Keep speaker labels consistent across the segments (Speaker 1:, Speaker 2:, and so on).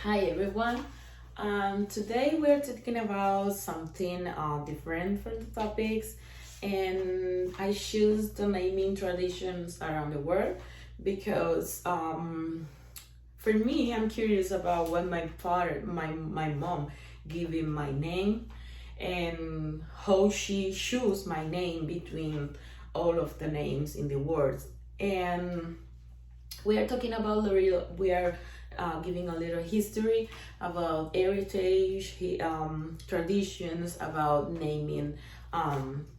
Speaker 1: Hi everyone. Today we're talking about something different from the topics, and I choose the naming traditions around the world because for me, I'm curious about what my mom giving my name, and how she chose my name between all of the names in the words. And we are talking about we are giving a little history about heritage, traditions about naming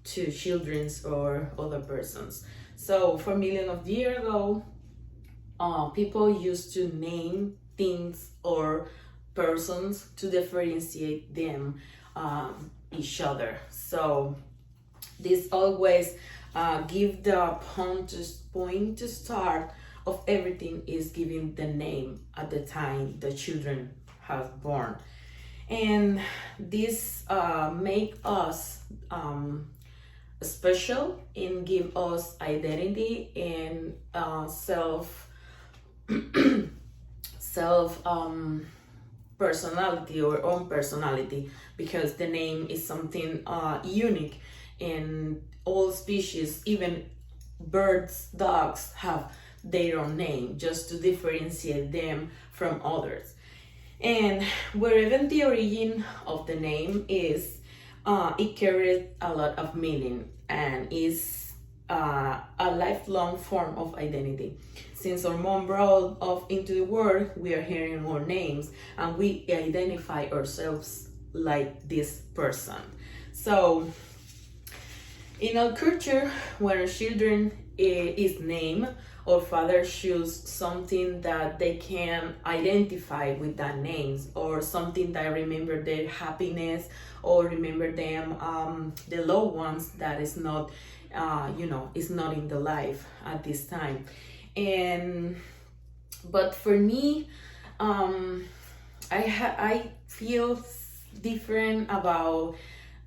Speaker 1: to children's or other persons. So for millions of years ago, people used to name things or persons to differentiate them each other. So this always give the point to start of everything is giving the name at the time the children have born, and this make us special and give us identity and self personality or own personality, because the name is something unique in all species. Even birds, dogs have their own name just to differentiate them from others. And wherever the origin of the name is, it carries a lot of meaning and is a lifelong form of identity. Since our mom brought us into the world, we are hearing our names and we identify ourselves like this person. So, in our culture, when our children is named, or father choose something that they can identify with that names, or something that remember their happiness or remember them the loved ones that is not is not in the life at this time. And but for me, I feel different about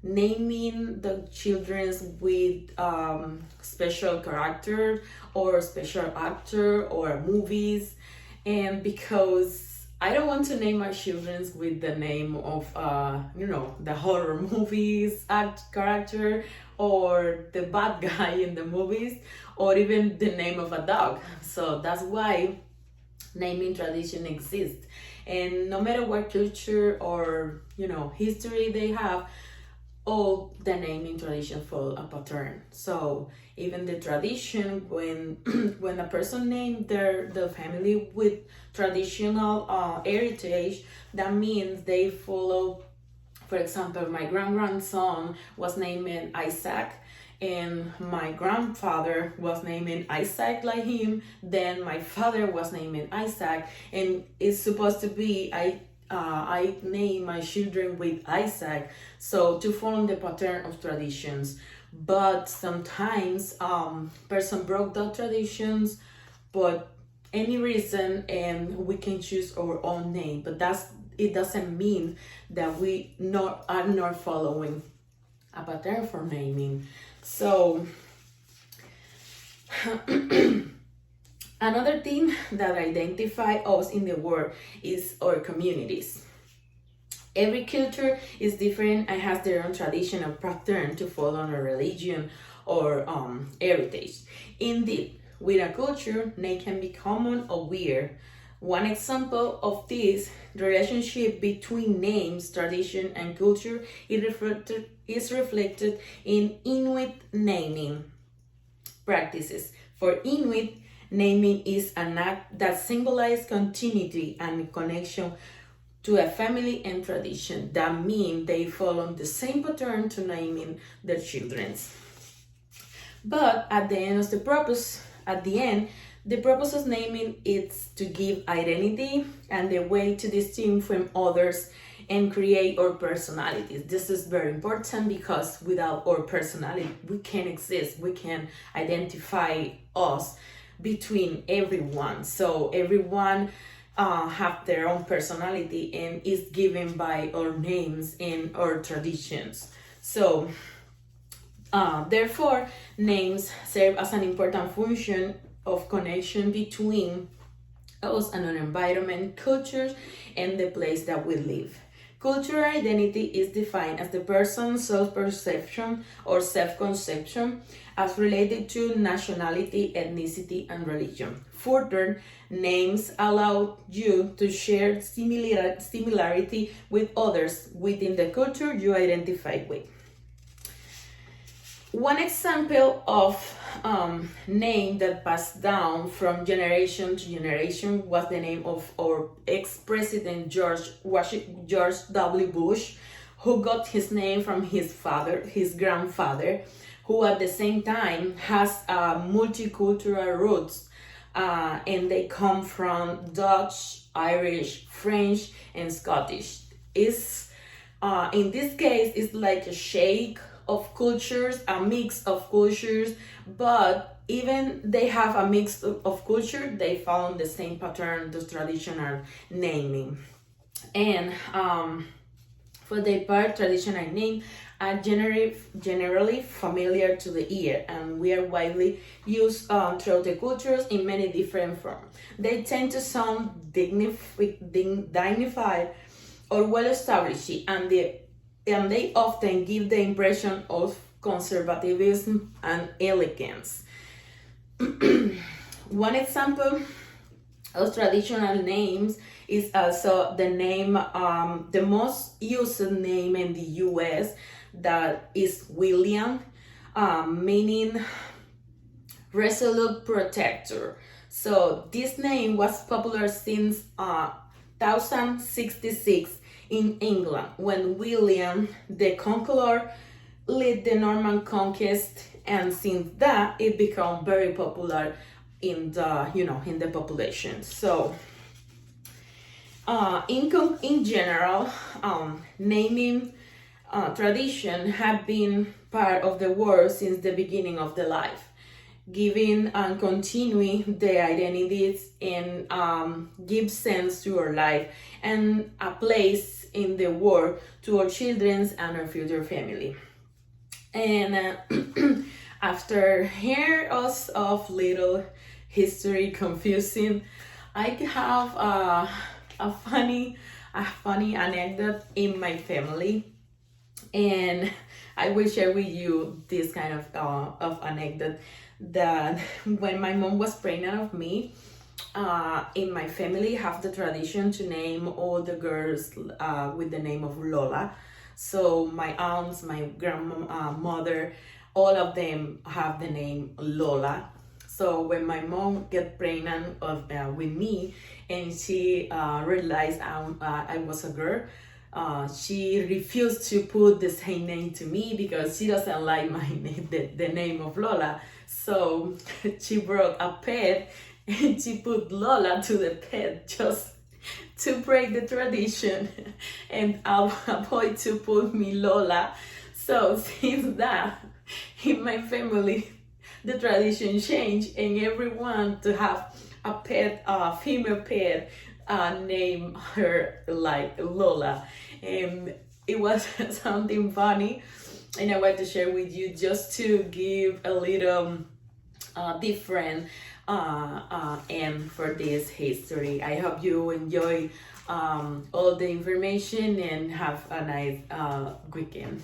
Speaker 1: naming the children's with special character or special actor or movies. And because I don't want to name my children's with the name of the horror movies act character, or the bad guy in the movies, or even the name of a dog. So that's why naming tradition exists. And no matter what culture or history they have, all the naming tradition follow a pattern. So even the tradition, when when a person named the family with traditional heritage, that means they follow. For example, my grandson was named Isaac, and my grandfather was named Isaac like him. Then my father was named Isaac, and it's supposed to be I name my children with Isaac, so to follow the pattern of traditions. But sometimes person broke the traditions, but any reason, and we can choose our own name. But it doesn't mean that we are not following a pattern for naming. So another thing that identify us in the world is our communities. Every culture is different and has their own tradition and pattern to follow on a religion or heritage. Indeed, with a culture, they can be common or weird. One example of this, the relationship between names, tradition, and culture is reflected in Inuit naming practices. For Inuit, naming is an act that symbolizes continuity and connection to a family and tradition. That means they follow the same pattern to naming their children. But at the end, the purpose of naming is to give identity and the way to distinguish from others and create our personalities. This is very important because without our personality, we can't exist. We can identify us between everyone. So everyone have their own personality and is given by our names and our traditions. So therefore, names serve as an important function of connection between us and our environment, cultures, and the place that we live. Cultural identity is defined as the person's self-perception or self-conception as related to nationality, ethnicity, and religion. Further, names allow you to share similarity with others within the culture you identify with. One example of name that passed down from generation to generation was the name of our ex-president George W. Bush, who got his name from his grandfather, who at the same time has multicultural roots, and they come from Dutch, Irish, French, and Scottish. In this case, it's like a shake of cultures, a mix of cultures, but even they have a mix of culture, they found the same pattern, the traditional naming. And for the part, traditional name are generally familiar to the ear, and we are widely used throughout the cultures in many different forms. They tend to sound dignified or well established, and they often give the impression of conservatism and elegance. One example of traditional names is also the name, the most used name in the US, that is William, meaning resolute protector. So this name was popular since 1066 in England, when William the Conqueror led the Norman conquest, and since that it became very popular in the population. So in general, naming tradition have been part of the world since the beginning of the life, giving and continuing the identities and give sense to our life and a place in the world to our children and our future family. And after hearing us of little history confusing, I have a funny anecdote in my family, and I will share with you this kind of anecdote, that when my mom was pregnant of me, in my family have the tradition to name all the girls with the name of Lola. So my aunts, my grandmother, all of them have the name Lola. So when my mom get pregnant with me, and she realized I was a girl, she refused to put the same name to me because she doesn't like my name, the name of Lola. So she brought a pet and she put Lola to the pet just to break the tradition and avoid to put me Lola. So since that, in my family, the tradition changed, and everyone to have a pet, a female pet, name her like Lola. And it was something funny, and I want to share with you just to give a little different end for this history. I hope you enjoy all the information and have a nice weekend.